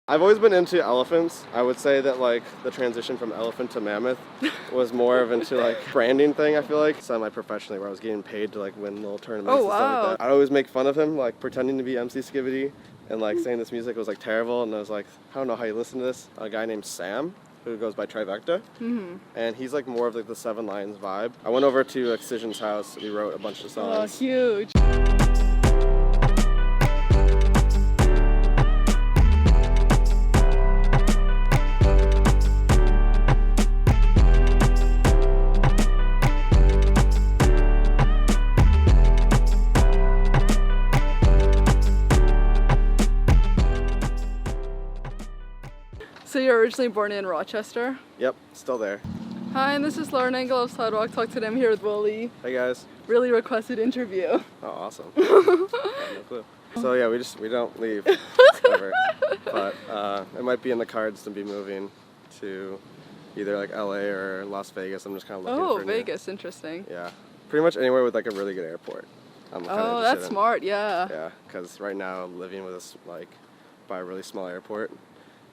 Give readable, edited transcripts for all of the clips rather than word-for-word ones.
I've always been into elephants. I would say that like the transition from elephant to mammoth was more of into like branding thing, I feel like. Semi-professionally, where I was getting paid to like win little tournaments and stuff like that. I'd always make fun of him, like pretending to be MC Skibidi and like saying this music was like terrible. And I was like, I don't know how you listen to this. A guy named Sam, who goes by Trivecta, and he's like more of like the Seven Lions vibe. I went over to Excision's house. We wrote a bunch of songs. Oh, huge. So you're originally born in Rochester? Yep, still there. Hi, and this is Lauren Engel of Sidewalk. Talk to them here with WOOLI. Hey guys. Really requested interview. Oh, awesome. I have no clue. So yeah, we don't leave ever, but it might be in the cards to be moving to either like LA or Las Vegas. I'm just kind of looking for Vegas, interesting. Yeah, pretty much anywhere with like a really good airport. Oh, that's smart. Yeah. Yeah, because right now living with us like by a really small airport,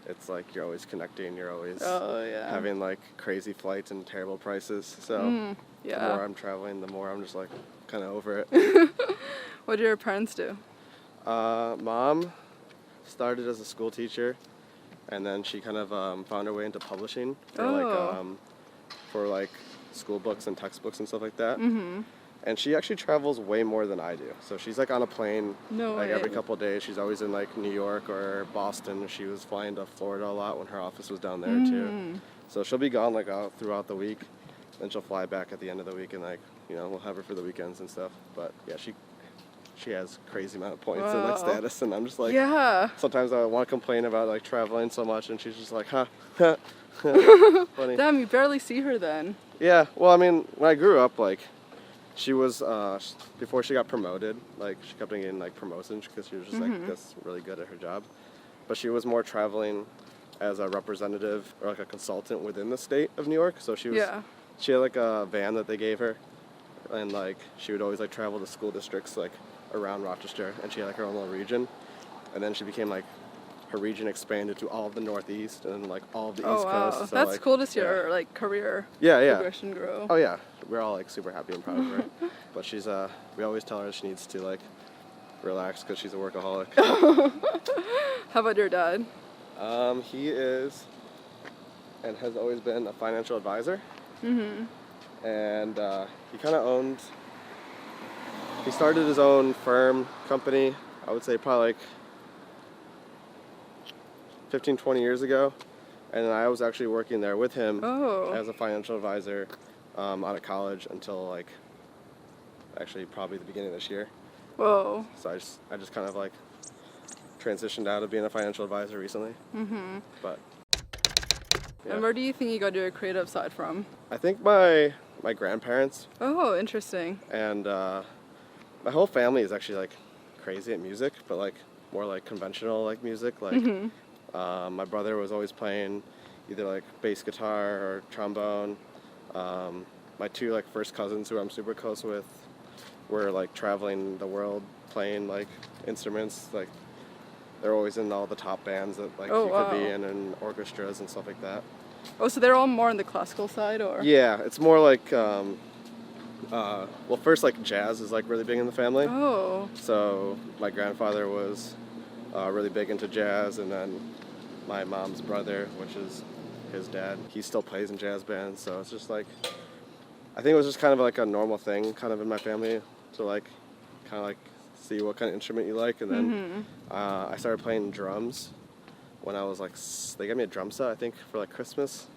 it's like you're always connecting. You're always having like crazy flights and terrible prices. So the more I'm traveling, the more I'm just like kind of over it. What do your parents do? Mom started as a school teacher, and then she kind of found her way into publishing for like school books and textbooks and stuff like that. And she actually travels way more than I do. So she's like on a plane every couple of days. She's always in like New York or Boston. She was flying to Florida a lot when her office was down there too. So she'll be gone like throughout the week, then she'll fly back at the end of the week, and like we'll have her for the weekends and stuff. But yeah, she has crazy amount of points and like status, and I'm just like, sometimes I want to complain about like traveling so much, and she's just like, funny. Damn, you barely see her then. Yeah, well, I mean, when I grew up, like, she was, before she got promoted, like, she kept getting like promotions because she was just like just really good at her job. But she was more traveling as a representative or like a consultant within the state of New York. So she had like a van that they gave her, and like she would always like travel to school districts like around Rochester, and she had like her own little region. And then she became like, her region expanded to all of the Northeast and like all of the East Coast. So, that's like, cool to see her like career progression grow. Oh yeah, we're all like super happy and proud of her. But she's we always tell her she needs to like relax because she's a workaholic. How about your dad? He is and has always been a financial advisor. And he kind of he started his own firm company, I would say probably like 15, 20 years ago, and I was actually working there with him as a financial advisor out of college until like actually probably the beginning of this year. Whoa. So I just kind of like transitioned out of being a financial advisor recently. But and where do you think you got your creative side from? I think my grandparents. Oh, interesting. And my whole family is actually like crazy at music, but like more like conventional like music, like my brother was always playing either like bass guitar or trombone. My two like first cousins who I'm super close with were like traveling the world playing like instruments. Like they're always in all the top bands that like you could be in, and orchestras and stuff like that. Oh, so they're all more on the classical side, or? Yeah, it's more like well, first like jazz is like really big in the family. Oh. So my grandfather was really big into jazz, and then my mom's brother, which is his dad, he still plays in jazz bands. So it's just like, I think it was just kind of like a normal thing kind of in my family to like kind of like see what kind of instrument you like. And then I started playing drums when I was like, they gave me a drum set I think for like Christmas,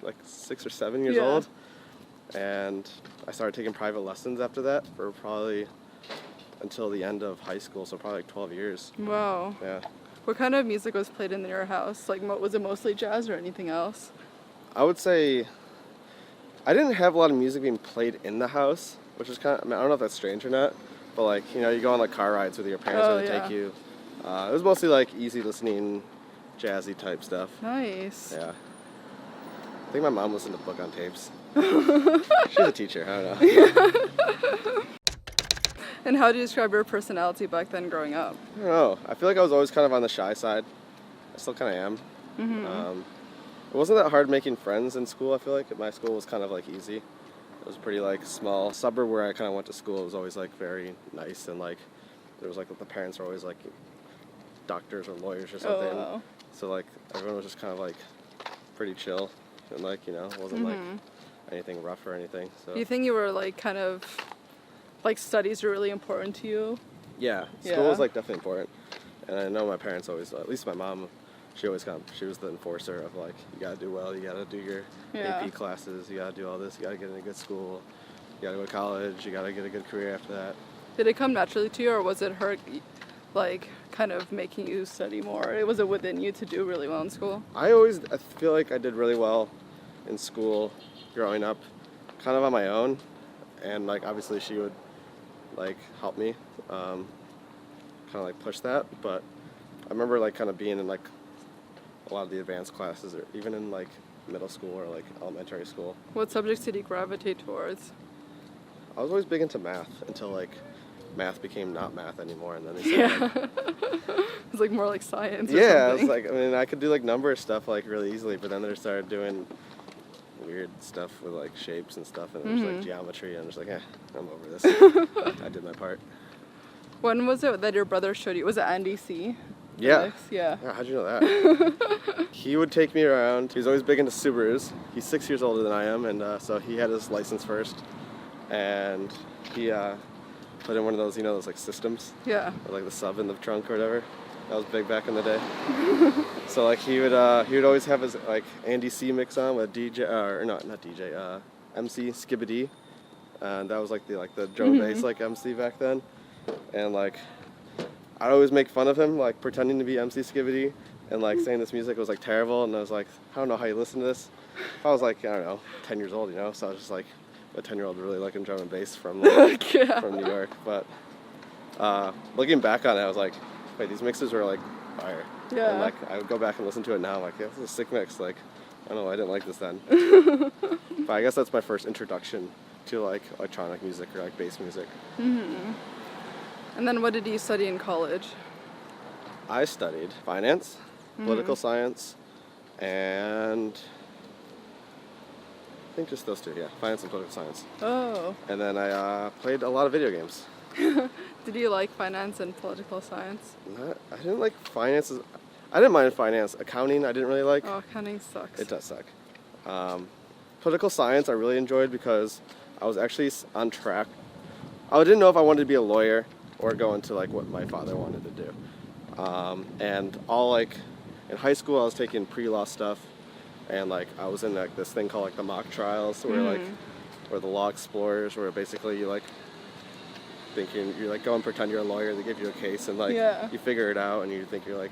like 6 or 7 years old. And I started taking private lessons after that for probably until the end of high school, so probably like 12 years. Wow. Yeah. What kind of music was played in your house? Like, was it mostly jazz or anything else? I would say I didn't have a lot of music being played in the house, which is kind of, I mean, I don't know if that's strange or not, but like, you go on like car rides with your parents where they take you. It was mostly like easy listening, jazzy type stuff. Nice. Yeah. I think my mom listened to book on tapes. She's a teacher, I don't know. And how do you describe your personality back then growing up? I don't know. I feel like I was always kind of on the shy side. I still kind of am. It wasn't that hard making friends in school. I feel like my school was kind of like easy. It was a pretty like small suburb where I kind of went to school. It was always like very nice, and like there was like the parents were always like doctors or lawyers or something. Oh, wow. So like everyone was just kind of like pretty chill, and like, you know, it wasn't like anything rough or anything. So Do you think you were like kind of like studies were really important to you? yeah, school was like definitely important. And I know my parents always, at least my mom, she always she was the enforcer of like, you gotta do well, you gotta do your AP classes, you gotta do all this, you gotta get in a good school, you gotta go to college, you gotta get a good career after that. Did it come naturally to you, or was it her like kind of making you study more? Was it within you to do really well in school? I feel like I did really well in school growing up, kind of on my own, and like obviously she would like help me, kind of like push that, but I remember like kind of being in like a lot of the advanced classes, or even in like middle school or like elementary school. What subjects did you gravitate towards? I was always big into math until like math became not math anymore, and then they started It's like more like science or yeah, something. it's like, I mean, I could do like number stuff like really easily, but then they started doing weird stuff with like shapes and stuff, and it was like geometry, and I'm just like, I'm over this. I did my part. When was it that your brother showed you? Was it Andy C? Yeah. Yeah. Yeah, how'd you know that? He would take me around. He was always big into Subarus. He's 6 years older than I am, and so he had his license first, and he put in one of those, you know, those like systems, Yeah. with, like the sub in the trunk or whatever. That was big back in the day. So like he would always have his like Andy C mix on with DJ, or not DJ, MC Skibbity, and that was like the drum bass like MC back then, and like I'd always make fun of him, like pretending to be MC Skibbity and like saying this music was like terrible, and I was like, I don't know how you listen to this. I was like, I don't know, 10 years old, you know, so I was just like a 10-year-old really liking drum and bass from like, from New York. But looking back on it, I was like, wait, these mixes were like fire. Yeah. And like I would go back and listen to it now, I'm like, yeah, this is a sick mix. Like, I don't know, I didn't like this then. But I guess that's my first introduction to like electronic music or like bass music. And then what did you study in college? I studied finance, political science, and I think just those two, yeah, finance and political science. Oh. And then I played a lot of video games. Did you like finance and political science? I didn't like finance. I didn't mind finance. Accounting I didn't really like. Oh, accounting sucks. It does suck. Political science I really enjoyed because I was actually on track. I didn't know if I wanted to be a lawyer or go into like what my father wanted to do. And all like in high school I was taking pre-law stuff, and like I was in like this thing called like the mock trials, where like or the law explorers, where basically you like you like go and pretend you're a lawyer. They give you a case and like you figure it out, and you think you're like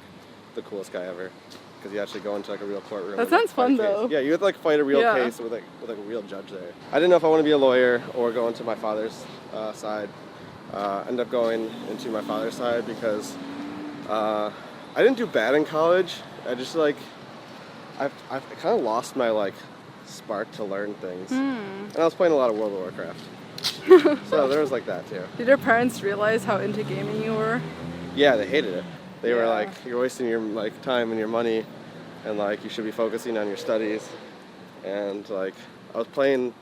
the coolest guy ever because you actually go into like a real courtroom. That sounds fun though. Yeah, you have to like fight a real case with like a real judge there. I didn't know if I want to be a lawyer or go into my father's side. Ended up going into my father's side because I didn't do bad in college. I just like I've kind of lost my like spark to learn things, and I was playing a lot of World of Warcraft. So there was like that too. Did your parents realize how into gaming you were? Yeah, they hated it. They were like, you're wasting your like time and your money, and like you should be focusing on your studies. And like I was playing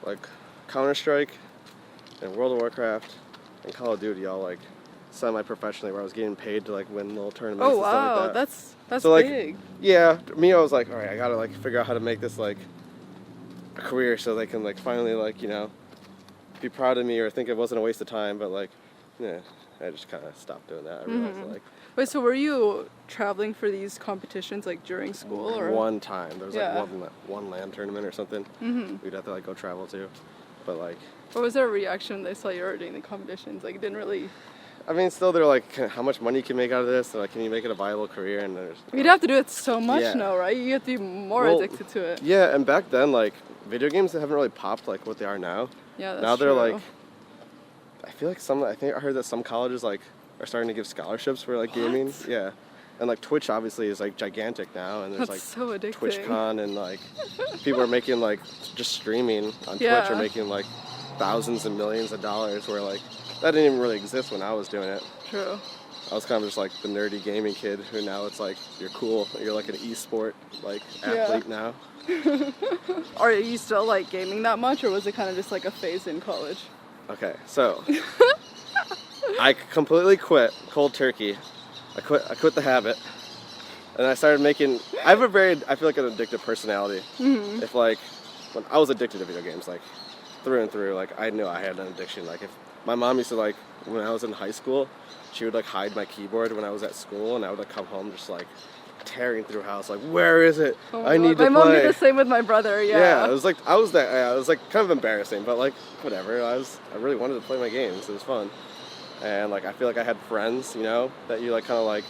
like Counter-Strike and World of Warcraft and Call of Duty all like semi-professionally, where I was getting paid to like win little tournaments and stuff like that. That's so, like, big. Yeah, me, I was like, all right, I gotta like figure out how to make this like a career so they can like finally like, you know, be proud of me or think it wasn't a waste of time. But like, yeah, I just kind of stopped doing that. I realized like. Wait, so were you traveling for these competitions like during school or? One time there was like one LAN tournament or something. We'd have to like go travel to, but like. What was their reaction when they saw you were doing the competitions? Like, it didn't really. I mean, still they're like, how much money you can make out of this? And like, can you make it a viable career? And there's. You'd have to do it so much now, right? You have to be more addicted to it. Yeah, and back then, like, video games haven't really popped like what they are now. Yeah, that's now they're true. like, I feel like I heard that some colleges like are starting to give scholarships for like gaming. Yeah, and like Twitch obviously is like gigantic now, and there's That's like so addicting. TwitchCon, and like people are making like just streaming on Twitch are making like thousands and millions of dollars, where like that didn't even really exist when I was doing it. True. I was kind of just like the nerdy gaming kid who now it's like you're cool. You're like an e-sport like athlete now. Are you still like gaming that much, or was it kind of just like a phase in college? Okay, so I completely quit cold turkey. I quit the habit, and I started making. I feel like an addictive personality. Mm-hmm. If like when I was addicted to video games, like through and through, like I knew I had an addiction. Like if my mom used to like when I was in high school, she would like hide my keyboard when I was at school, and I would like come home just like tearing through house, like where is it? Oh I need to play. My mom did the same with my brother. Yeah. It was like I was like kind of embarrassing, but like whatever. I really wanted to play my games. It was fun, and like I feel like I had friends, you know, that you like kind of like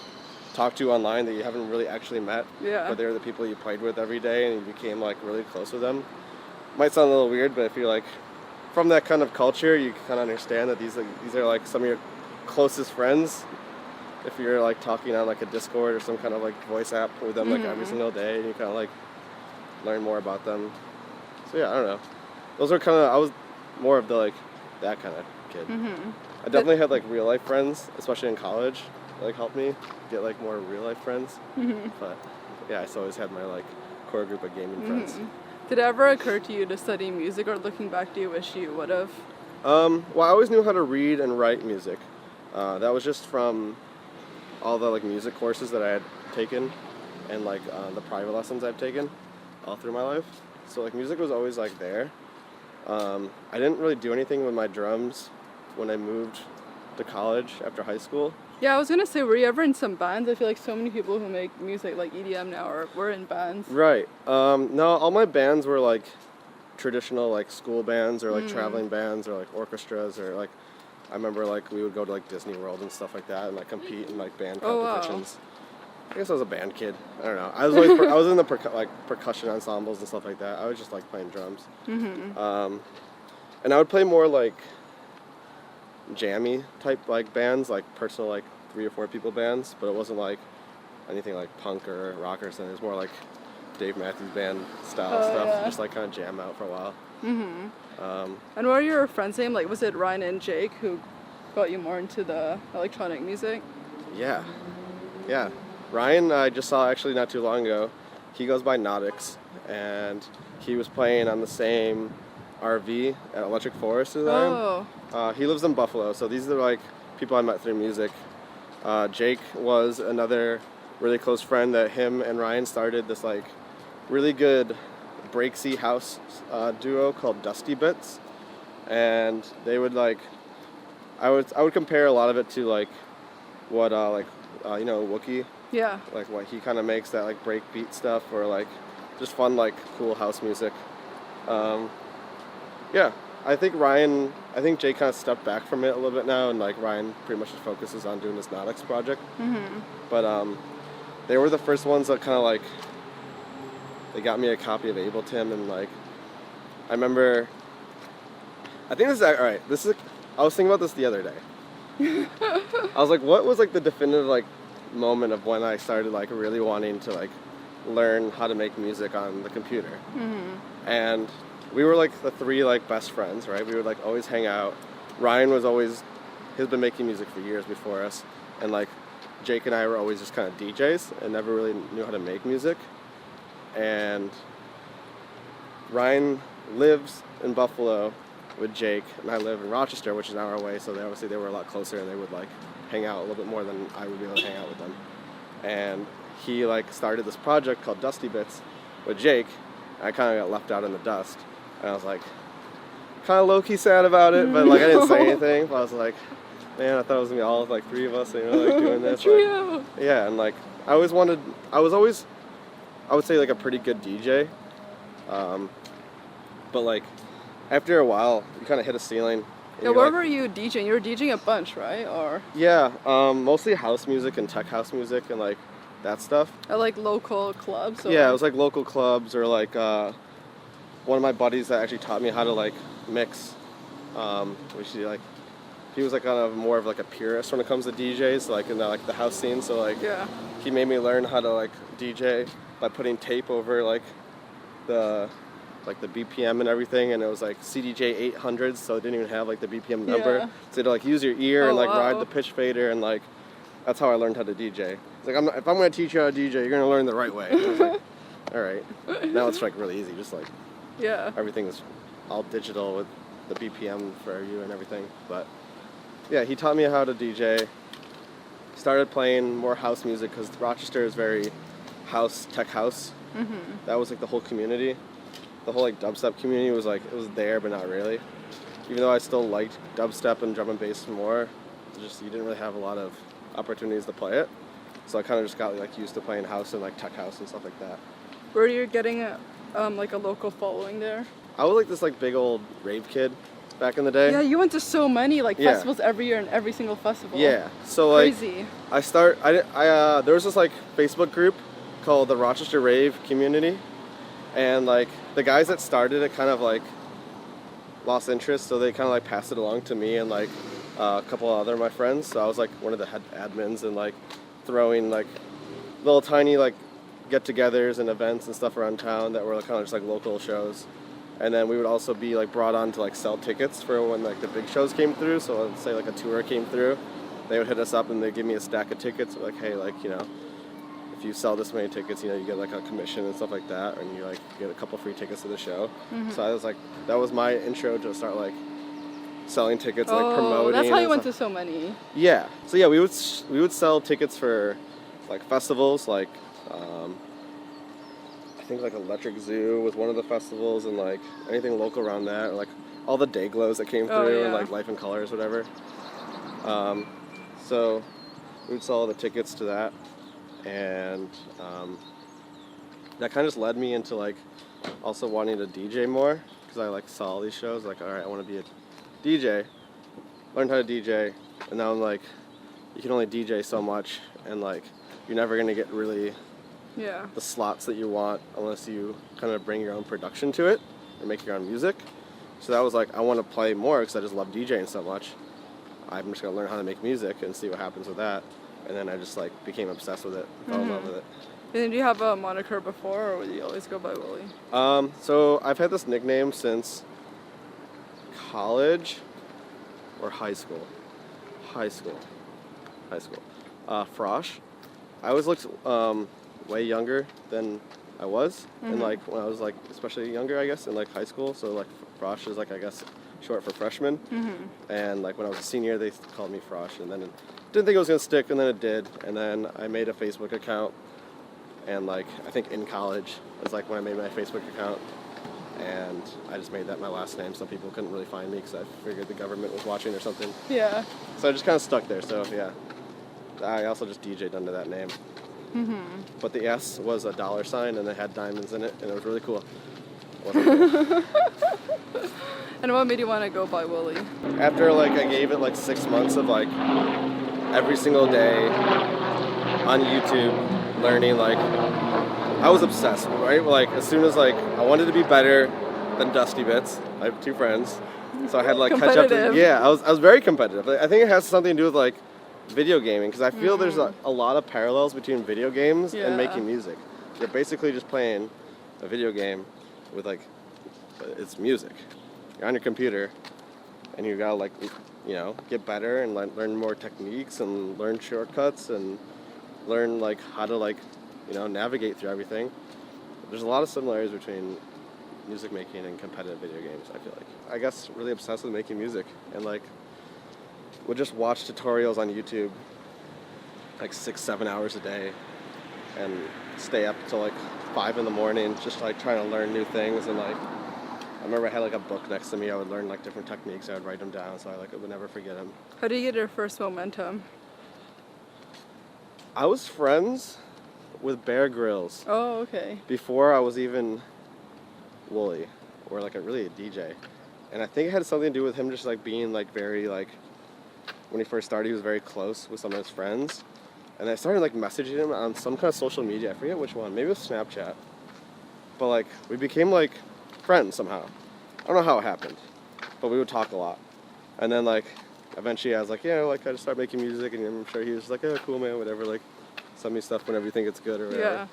talk to online that you haven't really actually met. Yeah. But they're the people you played with every day, and you became like really close with them. Might sound a little weird, but if you're like from that kind of culture, you kind of understand that these are like some of your closest friends. If you're like talking on like a Discord or some kind of like voice app with them like every single day, and you kind of like learn more about them. So yeah, I don't know. Those are I was more of the like that kind of kid. I definitely had like real life friends, especially in college, that, like helped me get like more real life friends. But yeah, I still always had my like core group of gaming friends. Did it ever occur to you to study music, or looking back, do you wish you would have? Well, I always knew how to read and write music. That was just from all the like music courses that I had taken, and like the private lessons I've taken all through my life. So like music was always like there. I didn't really do anything with my drums when I moved to college after high school. Yeah, I was gonna say, were you ever in some bands? I feel like so many people who make music like EDM now were in bands. Right. No, all my bands were like traditional like school bands or like traveling bands or like orchestras, or like I remember like we would go to like Disney World and stuff like that and like compete in like band competitions. I guess I was a band kid. I don't know. I was always I was in the percussion ensembles and stuff like that. I was just like playing drums. And I would play more like jammy type like bands, like personal like 3 or 4 people bands, but it wasn't like anything like punk or rock or something. It was more like Dave Matthews Band style stuff. Yeah. Just like kind of jam out for a while. And what are your friends' name? Like, was it Ryan and Jake who got you more into the electronic music? Yeah. Ryan, I just saw actually not too long ago. He goes by Nautix, and he was playing on the same RV at Electric Forest as I am. He lives in Buffalo, so these are like people I met through music. Jake was another really close friend that him and Ryan started this like really good breaksy house duo called Dusty Bits, and they would like I would compare a lot of it to like what you know, Wookie. Yeah. Like what he kind of makes, that like break beat stuff, or like just fun like cool house music. Yeah, I think Jake kind of stepped back from it a little bit now, and like Ryan pretty much just focuses on doing this Nautix project. But they were the first ones that kind of like they got me a copy of Ableton, and like I remember, I think this is all right. I was thinking about this the other day. I was like, what was like the definitive like moment of when I started like really wanting to like learn how to make music on the computer? And we were like the 3 like best friends, right? We would like always hang out. Ryan has been making music for years before us, and like Jake and I were always just kind of DJs and never really knew how to make music. And Ryan lives in Buffalo with Jake, and I live in Rochester, which is an hour away, so they were a lot closer, and they would like hang out a little bit more than I would be able to hang out with them. And he like started this project called Dusty Bits with Jake. I kind of got left out in the dust, and I was like kind of low-key sad about it, but like I didn't say anything. But I was like, man, I thought it was gonna be all like 3 of us, you know, like doing this. Like, yeah, and like I was always I would say like a pretty good DJ, but like after a while you kind of hit a ceiling. Yeah, where were you DJing? You were DJing a bunch, right? Or yeah, mostly house music and tech house music and like that stuff. At like local clubs? Or? Yeah, it was like local clubs, or like one of my buddies that actually taught me how to like mix, which he was like kind of more of like a purist when it comes to DJs, like in the house scene. So like he made me learn how to like DJ by putting tape over like the BPM and everything, and it was like CDJ 800s, so it didn't even have like the BPM number. So you had to like use your ear and like ride the pitch fader and like that's how I learned how to DJ. He's like, if I'm going to teach you how to DJ, you're going to learn the right way. And I was like, all right. Now it's like really easy. Just like everything is all digital with the BPM for you and everything. But yeah, he taught me how to DJ. Started playing more house music because Rochester is very tech house. That was like the whole community. The whole like dubstep community was like, it was there, but not really. Even though I still liked dubstep and drum and bass more, just you didn't really have a lot of opportunities to play it. So I kind of just got like used to playing house and like tech house and stuff like that. Were you getting like a local following there? I was like this like big old rave kid back in the day. Yeah, you went to so many like festivals every year and every single festival. Yeah, so like crazy. There was this like Facebook group called the Rochester Rave Community, and like the guys that started it kind of like lost interest, so they kind of like passed it along to me and like a couple other of my friends. So I was like one of the head admins and like throwing like little tiny like get-togethers and events and stuff around town that were kind of just like local shows. And then we would also be like brought on to like sell tickets for when like the big shows came through. So let's say like a tour came through, they would hit us up and they'd give me a stack of tickets. Like, hey, like, you know, if you sell this many tickets, you know, you get like a commission and stuff like that, and you like get a couple free tickets to the show. So I was like, that was my intro to start like selling tickets, and like promoting. That's how you went to so many. Yeah. So yeah, we would sell tickets for like festivals, like I think like Electric Zoo was one of the festivals, and like anything local around that, or like all the day glows that came through, and like Life in Colors, whatever. So we would sell all the tickets to that, and that kind of just led me into like also wanting to DJ more, because I like saw all these shows, like, all right, I want to be a DJ, learned how to DJ, and now I'm like, you can only DJ so much, and like you're never gonna get really the slots that you want unless you kind of bring your own production to it and make your own music. So that was like, I want to play more because I just love DJing so much. I'm just gonna learn how to make music and see what happens with that. And then I just like became obsessed with it, fell in love with it. And did you have a moniker before, or did you always go by WOOLI? So I've had this nickname since college or high school. Frosh. I always looked way younger than I was, and like when I was like especially younger, I guess, in like high school. So like Frosh is like, I guess, short for freshman. And like when I was a senior, they called me Frosh, and then didn't think it was gonna stick, and then it did. And then I made a Facebook account, and like I think in college was like when I made my Facebook account, and I just made that my last name so people couldn't really find me because I figured the government was watching or something. Yeah. So I just kind of stuck there. So yeah, I also just DJ'd under that name. But the S was a $, and it had diamonds in it, and it was really cool. And what made you want to go by WOOLI? After like I gave it like 6 months of like every single day on YouTube learning, like I was obsessed, right? Like as soon as like I wanted to be better than Dusty Bits. I have 2 friends, so I had to like catch up. I was very competitive. I think it has something to do with like video gaming, because I feel there's a lot of parallels between video games and making music. You're basically just playing a video game with like, it's music. You're on your computer, and you gotta like, you know, get better and like learn more techniques and learn shortcuts and learn like how to like, you know, navigate through everything. There's a lot of similarities between music making and competitive video games, I feel like. I guess really obsessed with making music, and like would just watch tutorials on YouTube like 6-7 hours a day and stay up till like 5 in the morning just like trying to learn new things. And like I remember I had like a book next to me. I would learn like different techniques. I would write them down so I like would never forget them. How did you get your first momentum? I was friends with Bear Grylls. Oh, okay. Before I was even WOOLI, or like really a DJ. And I think it had something to do with him just like being like very like, when he first started, he was very close with some of his friends. And I started like messaging him on some kind of social media. I forget which one. Maybe it was Snapchat. But like we became like friends somehow. I don't know how it happened, but we would talk a lot. And then like eventually I was like, yeah, like I just started making music, and I'm sure he was like, oh, cool, man, whatever. Like send me stuff whenever you think it's good or whatever. Yeah.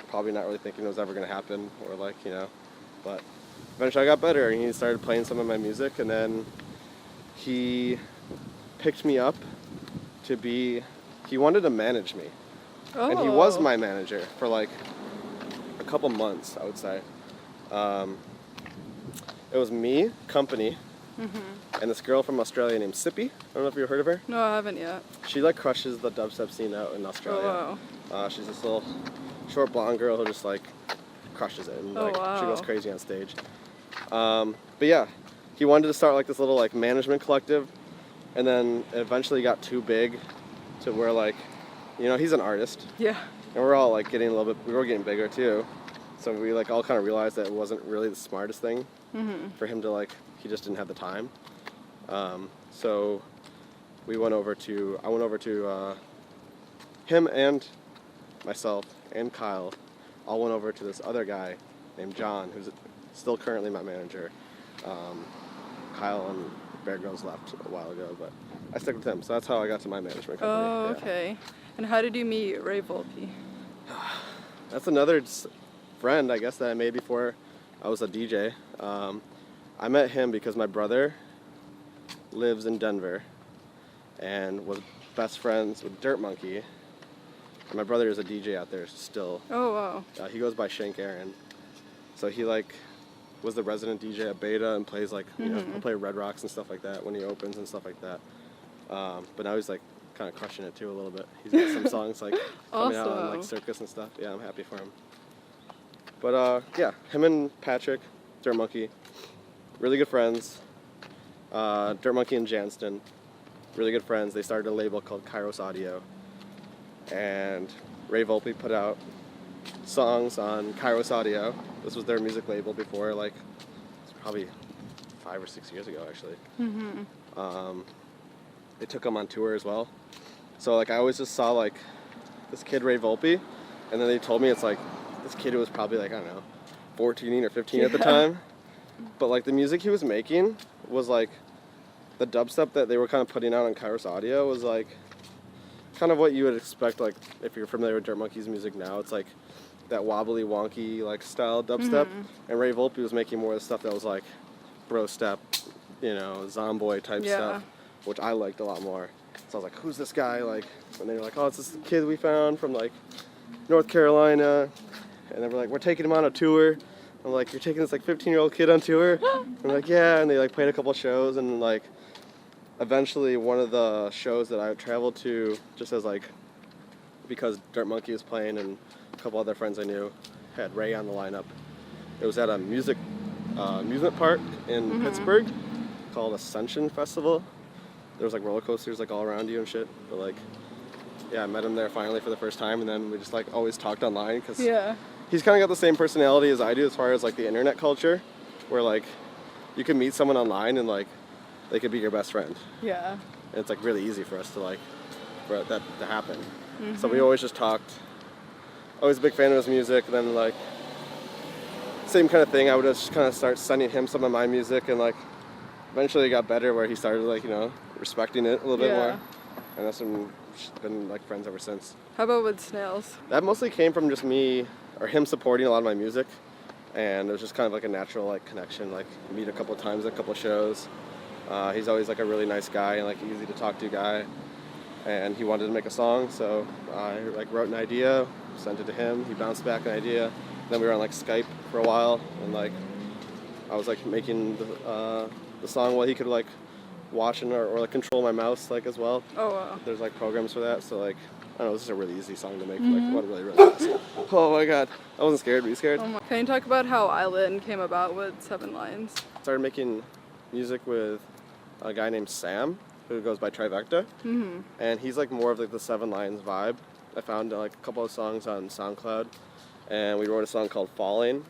Probably not really thinking it was ever gonna happen, or like, you know. But eventually I got better, and he started playing some of my music, and then he picked me up to be he wanted to manage me. And he was Oh. my manager for like a couple months, I would say. It was me, company, and this girl from Australia named Sippy. I don't know if you've heard of her. No, I haven't yet. She like crushes the dubstep scene out in Australia. Oh, wow. She's this little short blonde girl who just like crushes it, and Oh, like she goes wow. crazy on stage. But yeah, he wanted to start like this little like management collective, and then it eventually got too big to where like, you know, he's an artist, Yeah. and we're all like getting a little bit, we were getting bigger too. So we like all kind of realized that it wasn't really the smartest thing for him to like, he just didn't have the time. So I went over to him and myself and Kyle all went over to this other guy named John, who's still currently my manager. Kyle and Bear Girls left a while ago, but I stuck with him. So that's how I got to my management company. Oh, Yeah. okay. And how did you meet Ray Volpe? That's another friend, I guess, that I made before I was a DJ. I met him because my brother lives in Denver and was best friends with Dirt Monkey. And my brother is a DJ out there still. Oh, wow. He goes by Shank Aaron. So he like was the resident DJ at Beta and plays like, you know, he'll play Red Rocks and stuff like that when he opens and stuff like that. But now he's like kind of crushing it too a little bit. He's got some songs like coming out on like Awesome. Circus and stuff. Yeah, I'm happy for him. But yeah, him and Patrick, Dirt Monkey, really good friends. Dirt Monkey and Janston, really good friends. They started a label called Kairos Audio. And Ray Volpe put out songs on Kairos Audio. This was their music label before, like, it's probably 5 or 6 years ago, actually. They took him on tour as well. So, like, I always just saw, like, this kid, Ray Volpe, and then they told me it's, like, this kid who was probably, like, I don't know, 14 or 15 at the time. But, like, the music he was making was, like, the dubstep that they were kind of putting out on Kairos Audio was, like, kind of what you would expect, like, if you're familiar with Dirt Monkey's music now. It's, like, that wobbly, wonky, like, style dubstep. And Ray Volpe was making more of the stuff that was, like, bro step, you know, Zomboy type stuff, which I liked a lot more. So I was like, who's this guy? Like, and they were like, oh, it's this kid we found from, like, North Carolina. And they were like, we're taking him on a tour. I'm like, you're taking this, like, 15-year-old kid on tour? I'm like, yeah. And they, like, played a couple shows. And, like, eventually one of the shows that I traveled to, just as, like, because Dirt Monkey was playing and a couple other friends I knew had Ray on the lineup. It was at a amusement park in Pittsburgh called Ascension Festival. There was, like, roller coasters, like, all around you and shit. But, like, yeah, I met him there finally for the first time, and then we just, like, always talked online because he's kind of got the same personality as I do as far as, like, the internet culture, where, like, you can meet someone online and, like, they could be your best friend. Yeah. And it's, like, really easy for us to, like, for that to happen. So we always just talked. Always a big fan of his music, and then, like, same kind of thing. I would just kind of start sending him some of my music, and, like, eventually it got better where he started, like, you know, respecting it a little bit more. And that's been, like, friends ever since. How about with Snails? That mostly came from just me, or him supporting a lot of my music. And it was just kind of like a natural, like, connection, like, meet a couple times at a couple shows. He's always, like, a really nice guy and, like, easy to talk to guy. And he wanted to make a song, so I, like, wrote an idea, sent it to him. He bounced back an idea. Then we were on, like, Skype for a while, and, like, I was, like, making the song while he could, like, watch and or like control my mouse, like, as well. Oh, wow. There's, like, programs for that, so, like, I don't know, this is a really easy song to make. Like, what really fast. Oh my god, I wasn't scared. Were you scared? Oh my. Can you talk about how Island came about with 7 Lines? Started making music with a guy named Sam, who goes by Trivecta, and he's, like, more of, like, the 7 Lines vibe. I found, like, a couple of songs on SoundCloud, and we wrote a song called Falling.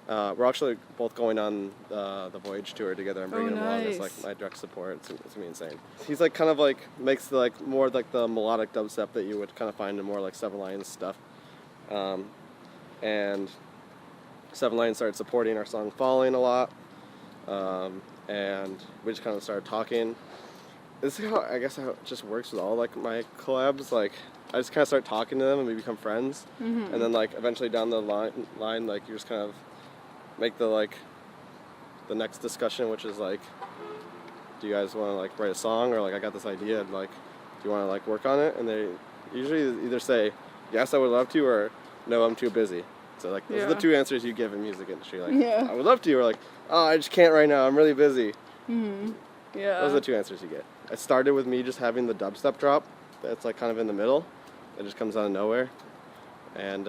We're actually both going on the Voyage tour together and bringing him along as, like, my direct support. It's gonna be insane. He's, like, kind of, like, makes the, like, more like the melodic dubstep that you would kind of find in more, like, 7 Lines stuff. And 7 Lines started supporting our song Falling a lot, and we just kind of started talking. This is how, I guess, how it just works with all, like, my collabs. Like, I just kind of start talking to them and we become friends. And then, like, eventually down the line, like, you just kind of make the, like, the next discussion, which is, like, do you guys want to, like, write a song? Or, like, I got this idea, like, you want to like work on it? And they usually either say, yes, I would love to, or no, I'm too busy. So like those are the two answers you give in music industry. Like, I would love to, or like, oh, I just can't right now, I'm really busy. Yeah. Those are the two answers you get. It started with me just having the dubstep drop that's like kind of in the middle. It just comes out of nowhere. And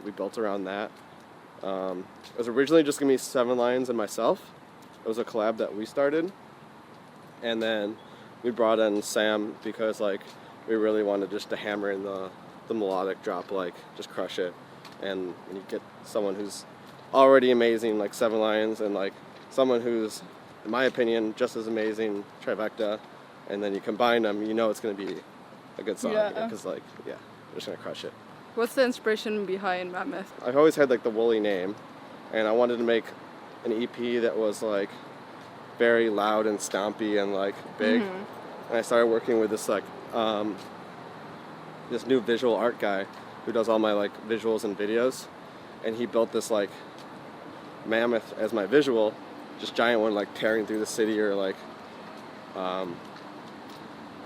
we built around that. It was originally just going to be 7 Lions and myself. It was a collab that we started. And then we brought in Sam because like we really wanted just to hammer in the melodic drop, like just crush it. And when you get someone who's already amazing, like 7 Lions, and like someone who's, in my opinion, just as amazing, Trifecta, and then you combine them, you know it's going to be a good song. Because like, they're just going to crush it. What's the inspiration behind Mammoth? I've always had like the WOOLI name, and I wanted to make an EP that was like very loud and stompy and like big. And I started working with this like this new visual art guy who does all my like visuals and videos, and he built this like mammoth as my visual, just giant one like tearing through the city, or like I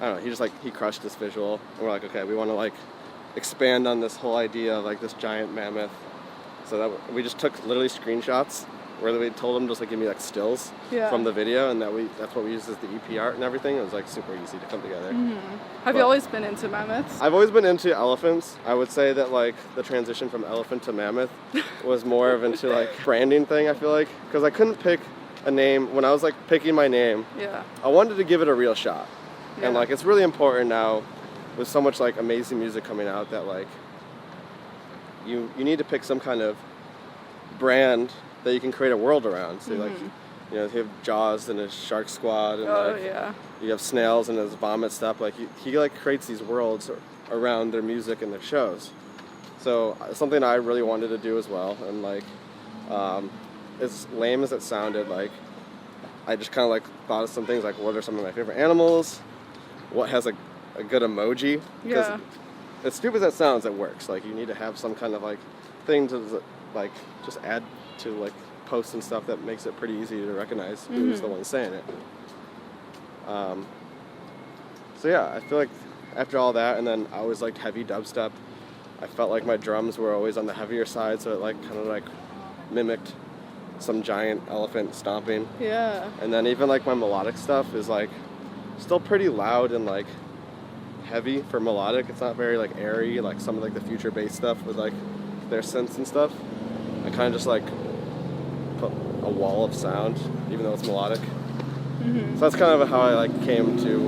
don't know, he crushed this visual, and we're like, okay, we want to like expand on this whole idea of like this giant mammoth. So that we just took literally screenshots where we told him just like give me like stills from the video, and that's what we used as the EP art and everything. It was like super easy to come together. Have you always been into mammoths? I've always been into elephants. I would say that like the transition from elephant to mammoth was more of into like branding thing, I feel like, because I couldn't pick a name. When I was like picking my name, I wanted to give it a real shot. And like it's really important now with so much like amazing music coming out that like you need to pick some kind of brand that you can create a world around. So like, you know, you have Jaws and his Shark Squad, and you have Snails and his Vomit stuff. Like he like creates these worlds around their music and their shows. So something I really wanted to do as well. And like, as lame as it sounded, like I just kind of like thought of some things like, what are some of my favorite animals? What has a good emoji? Because as stupid as that sounds, it works. Like you need to have some kind of like thing to like just add to like posts and stuff that makes it pretty easy to recognize who's the one saying it. So yeah, I feel like after all that, and then I always liked heavy dubstep. I felt like my drums were always on the heavier side, so it like kind of like mimicked some giant elephant stomping. And then even like my melodic stuff is like still pretty loud and like heavy for melodic. It's not very like airy like some of like the future bass stuff with like their synths and stuff. I kind of just like put a wall of sound, even though it's melodic. So that's kind of how I like came to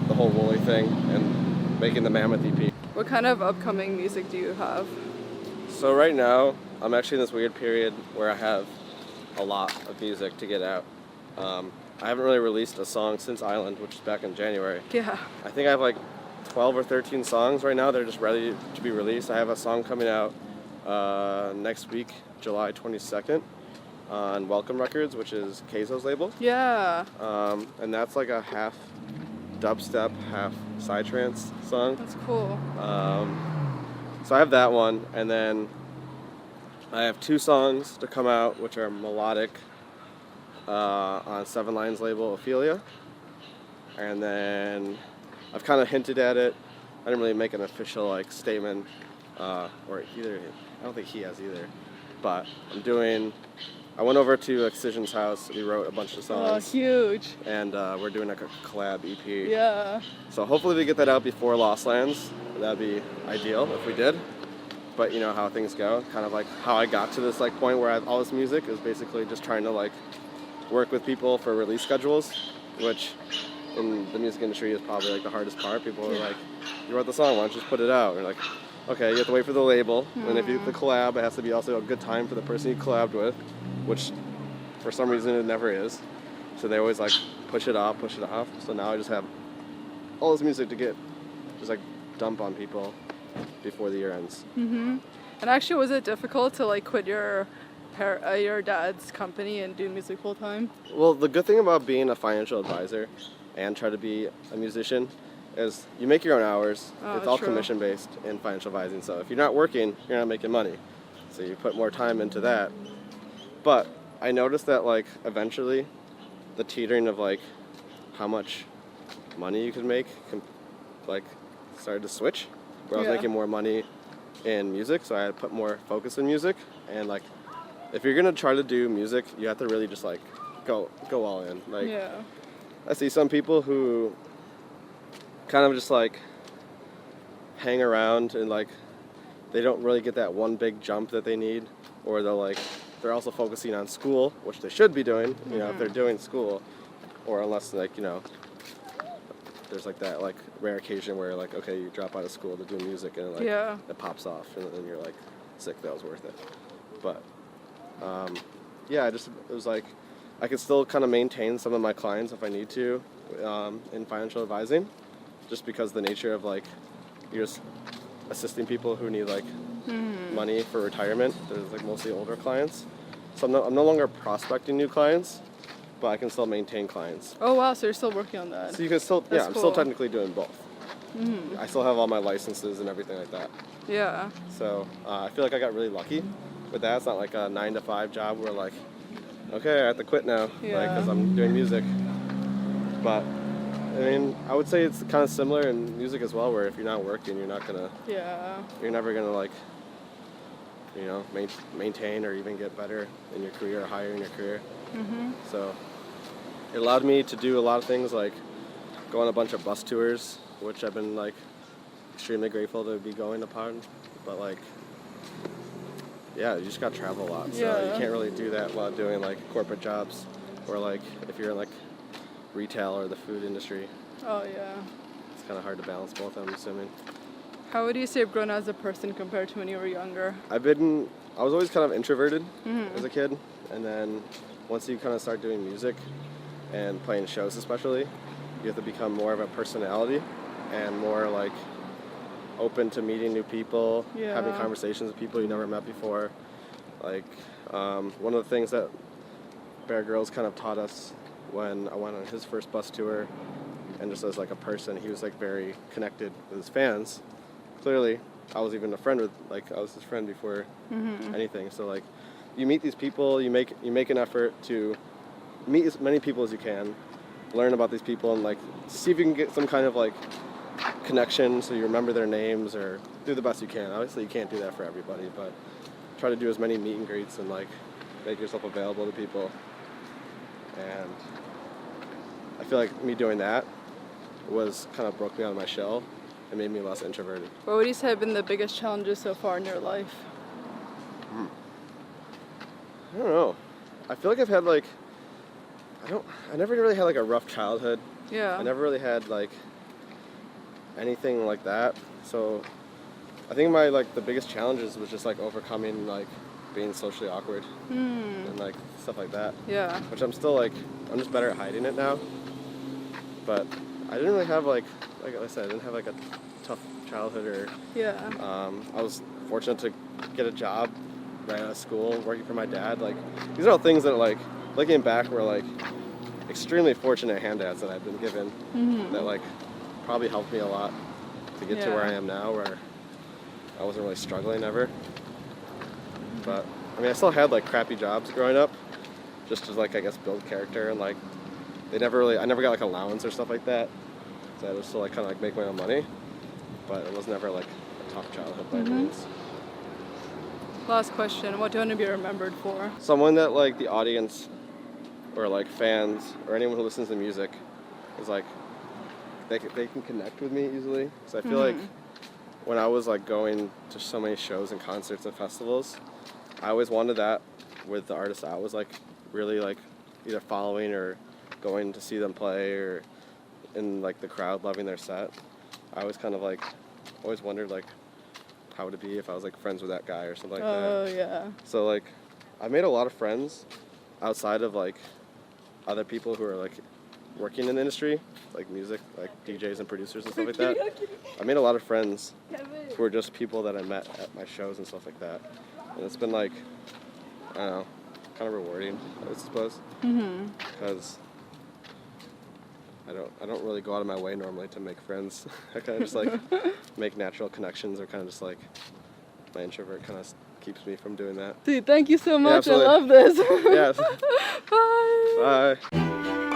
the whole WOOLI thing and making the Mammoth EP. What kind of upcoming music do you have? So right now, I'm actually in this weird period where I have a lot of music to get out. I haven't really released a song since Island, which is back in January. I think I have like 12 or 13 songs right now. They're just ready to be released. I have a song coming out next week, July 22nd, on Welcome Records, which is Keizo's label. And that's like a half dubstep, half psytrance song. That's cool. So I have that one, and then I have 2 songs to come out, which are melodic, on 7 Lions label, Ophelia. And then I've kind of hinted at it. I didn't really make an official like statement, or either. I don't think he has either. But I went over to Excision's house. We wrote a bunch of songs. Oh, huge. And we're doing like a collab EP. So hopefully we get that out before Lost Lands. That'd be ideal if we did. But you know how things go. Kind of like how I got to this like point where I have all this music is basically just trying to like work with people for release schedules, which in the music industry is probably like the hardest part. People are like, you wrote the song, why don't you just put it out? And you're like, okay, you have to wait for the label. And if you the collab, it has to be also a good time for the person you collabed with, which for some reason it never is. So they always like push it off. So now I just have all this music to get, just like dump on people before the year ends. And actually, was it difficult to like quit your dad's company and do music full time? Well, the good thing about being a financial advisor and try to be a musician is you make your own hours. It's all commission based in financial advising. So if you're not working, you're not making money. So you put more time into that. But I noticed that like eventually the teetering of like how much money you could make like started to switch, where I was Yeah. making more money in music, so I had to put more focus in music. And like, if you're gonna try to do music, you have to really just like go all in. Like, Yeah. I see some people who kind of just like hang around and like they don't really get that one big jump that they need, or they're also focusing on school, which they should be doing, you know, if they're doing school, or unless like, you know, there's like that like rare occasion where like, okay, you drop out of school to do music and like Yeah. it pops off and then you're like, sick, that was worth it. But yeah, it was like I could still kind of maintain some of my clients if I need to in financial advising, just because the nature of like you're just assisting people who need like money for retirement. There's like mostly older clients, so I'm no longer prospecting new clients, but I can still maintain clients. Oh wow, so you're still working on that. So you can still, That's I'm cool. still technically doing both. I still have all my licenses and everything like that. Yeah. So I feel like I got really lucky with that. It's not like a 9-to-5 job where like, okay, I have to quit now, Yeah. because I'm doing music. But I mean, I would say it's kind of similar in music as well, where if you're not working, you're never gonna like, you know, maintain or even get better in your career or higher in your career. So it allowed me to do a lot of things, like go on a bunch of bus tours, which I've been like extremely grateful to be going upon. But like, yeah, you just gotta travel a lot, so Yeah. you can't really do that while doing like corporate jobs, or like if you're in like retail or the food industry. Oh yeah. It's kind of hard to balance both, I'm assuming. How would you say you've grown as a person compared to when you were younger? I was always kind of introverted as a kid, and then once you kind of start doing music and playing shows especially, you have to become more of a personality and more like open to meeting new people, Yeah. having conversations with people you never met before. Like one of the things that Bear Grylls kind of taught us when I went on his first bus tour, and just as like a person, he was like very connected with his fans. Clearly, I was even a friend with, like, I was his friend before anything. So like, you meet these people, you make an effort to meet as many people as you can, learn about these people, and like see if you can get some kind of like connection, so you remember their names, or do the best you can. Obviously, you can't do that for everybody, but try to do as many meet and greets and like make yourself available to people. And I feel like me doing that was kind of broke me out of my shell and made me less introverted. What would you say have been the biggest challenges so far in your life? I don't know. I feel like I've had like, I never really had like a rough childhood. Yeah. I never really had like anything like that. So I think the biggest challenges was just like overcoming like being socially awkward and like stuff like that. Yeah. Which I'm still like, I'm just better at hiding it now. But I didn't really have like I said, I didn't have like a tough childhood, or Yeah. I was fortunate to get a job right out of school working for my dad. Like, these are all things that like, looking back, were like extremely fortunate handouts that I've been given that like probably helped me a lot to get to where I am now, where I wasn't really struggling ever. But I mean, I still had like crappy jobs growing up, just to like, I guess, build character, and like I never got like allowance or stuff like that, so I was still like kind of like make my own money, but it was never like a tough childhood by any means. Last question. What do you want to be remembered for? Someone that like the audience or like fans or anyone who listens to music is like, they can connect with me easily. So I feel like when I was like going to so many shows and concerts and festivals, I always wanted that with the artists I was like really like either following or going to see them play, or in like the crowd loving their set. I always kind of like always wondered like how would it be if I was like friends with that guy or something like that. Oh yeah. So like I made a lot of friends outside of like other people who are like working in the industry, like music, like DJs and producers and stuff like that. I made a lot of friends who were just people that I met at my shows and stuff like that. And it's been like, I don't know, kind of rewarding, I suppose. Because I don't really go out of my way normally to make friends. I kind of just like make natural connections, or kind of just like my introvert kind of keeps me from doing that. Dude, thank you so much. I absolutely. love this. Yes. Bye. Bye.